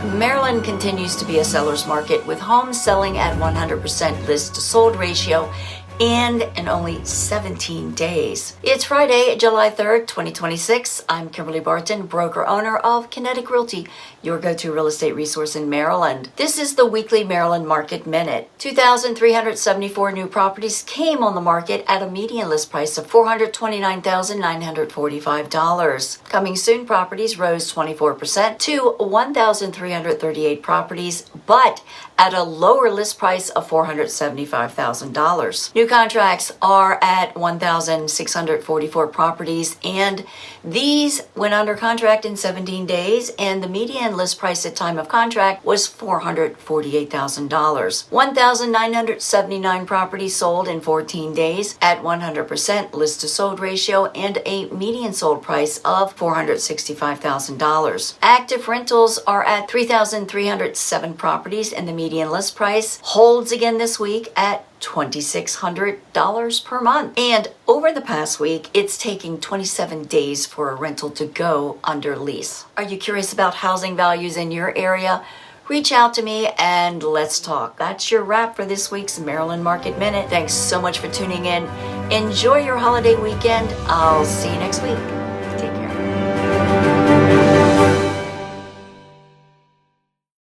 Maryland continues to be a seller's market with homes selling at 100% list to sold ratio and in only 17 days. It's Friday, July 3rd, 2026. I'm Kimberly Barton, broker owner of Kinetic Realty, your go-to real estate resource in Maryland. This is the weekly Maryland Market Minute. 2,374 new properties came on the market at a median list price of $429,945. Coming soon properties rose 24% to 1,338 properties, but at a lower list price of $475,000. New contracts are at 1,644 properties, and these went under contract in 17 days, and the median list price at time of contract was $448,000. 1,979 properties sold in 14 days at 100% list to sold ratio and a median sold price of $465,000. Active rentals are at 3,307 properties, and the median list price holds again this week at $2,600 per month. And over the past week, it's taking 27 days for a rental to go under lease. Are you curious about housing values in your area? Reach out to me and let's talk. That's your wrap for this week's Maryland Market Minute. Thanks so much for tuning in. Enjoy your holiday weekend. I'll see you next week.